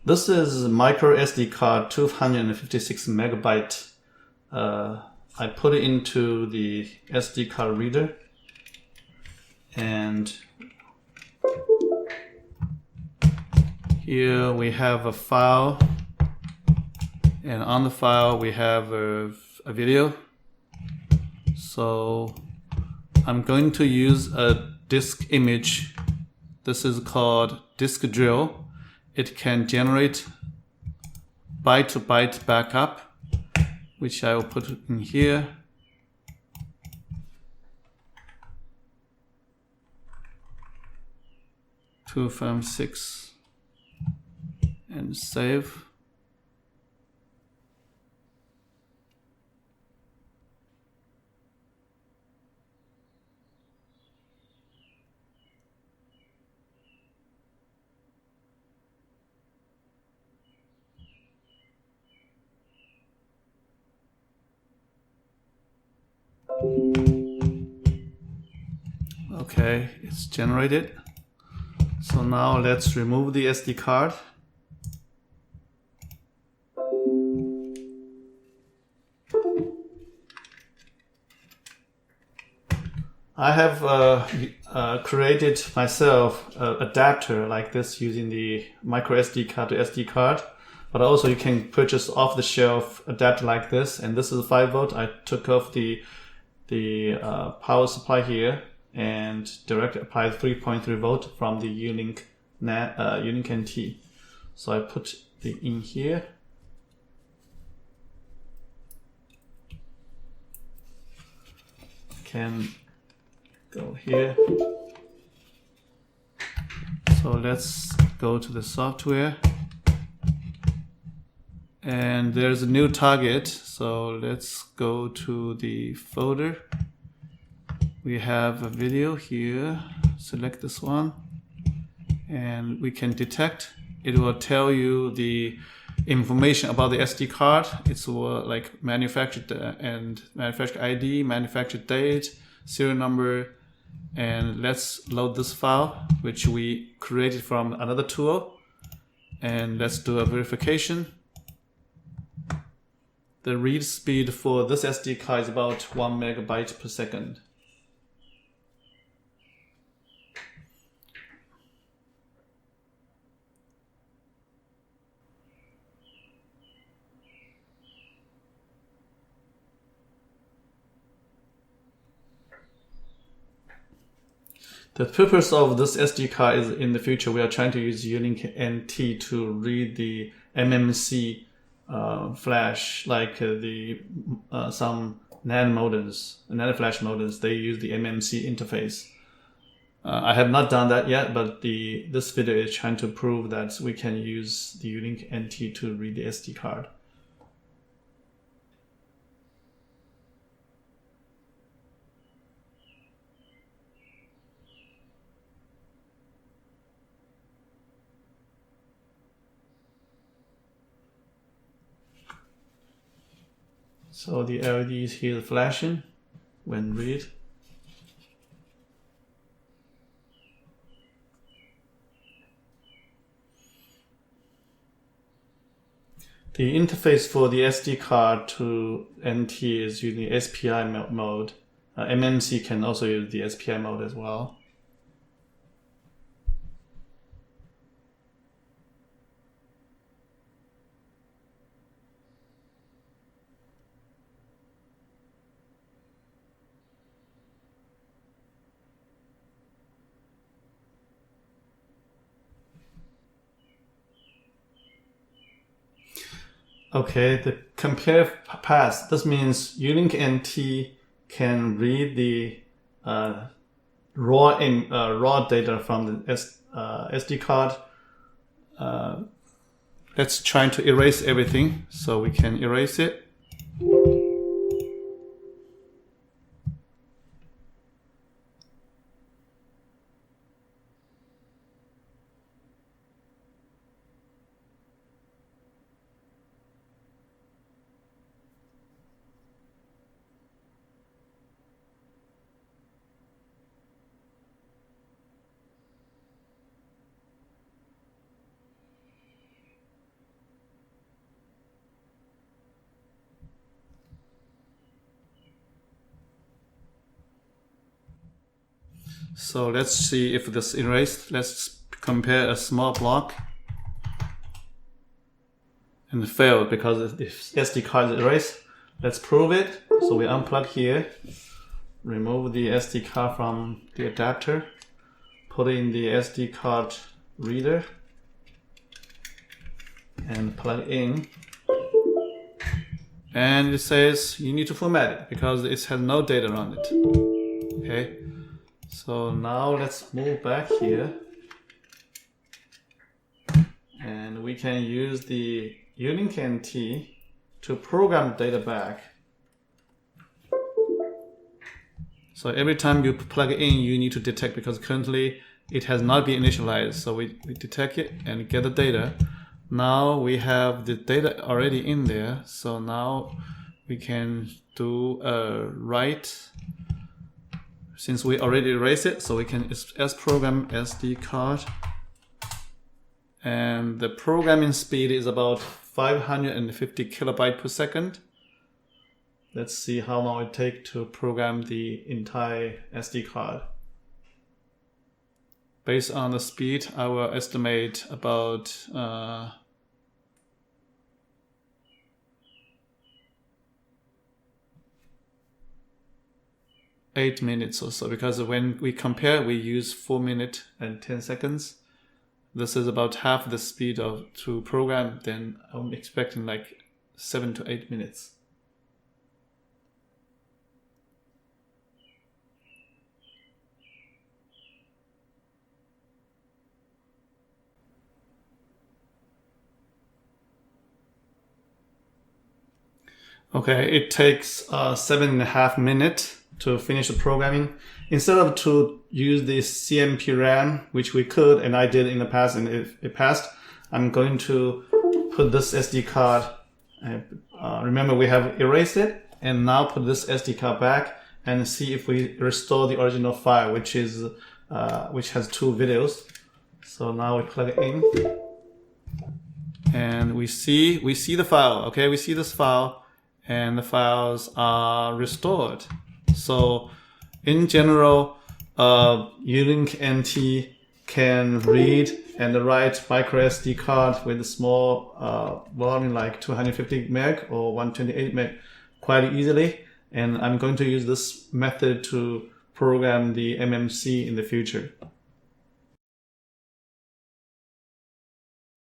This is microSD card, 256 megabyte. I put it into the SD card reader, and here we have a file, and on the file we have a video. So I'm going to use a disk image. This is called disk drill. It can generate byte-to-byte backup, which I will put in here. To from 6 and save. Okay, it's generated. So now let's remove the SD card. I have created myself an adapter like this using the microSD card to SD card, but also you can purchase off-the-shelf adapter like this. And this is 5 volt. I took off the power supply here and directly applied 3.3 volt from the Unilink NT. So I put it in here. Can go here. So let's go to the software, and there's a new target. So let's go to the folder. We have a video here. Select this one, and we can detect. It will tell you the information about the SD card. It's like manufactured and manufacturer ID, manufacturer date, serial number. And let's load this file, which we created from another tool. And let's do a verification. The read speed for this SD card is about 1 megabyte per second. The purpose of this SD card is in the future we are trying to use Unilink NT to read the MMC flash, like some NAND modems, NAND flash modems. They use the MMC interface. I have not done that yet, but this video is trying to prove that we can use the Unilink NT to read the SD card. So the LED is here flashing when read. The interface for the SD card to NT is using SPI mode. MMC can also use the SPI mode as well. Okay, the compare path. This means Unilink NT can read the raw data from the SD card. Let's try to erase everything, so we can erase it. So let's see if this erased. Let's compare a small block and failed because the SD card is erased. Let's prove it. So we unplug here, remove the SD card from the adapter, put it in the SD card reader, and plug in. And it says you need to format it because it has no data on it. Okay, so now let's move back here, and we can use the Unlink NT to program data back. So every time you plug it in, you need to detect, because currently it has not been initialized. So we detect it and get the data. Now we have the data already in there. So now we can do a write. Since we already erased it, so we can program SD card. And the programming speed is about 550 kilobyte per second. Let's see how long it takes to program the entire SD card. Based on the speed, I will estimate about 8 minutes or so, because when we compare, we use 4 minutes and 10 seconds. This is about half the speed to program. Then I'm expecting like 7 to 8 minutes. Okay, it takes 7.5 minutes to finish the programming. Instead of to use this CMP RAM, which we could, and I did in the past, and it passed, I'm going to put this SD card. Remember, we have erased it, and now put this SD card back and see if we restore the original file, which has 2 videos. So now we plug it in, and we see the file. Okay, we see this file, and the files are restored. So in general, Unlink NT can read and write microSD card with a small volume like 250 meg or 128 meg quite easily. And I'm going to use this method to program the MMC in the future.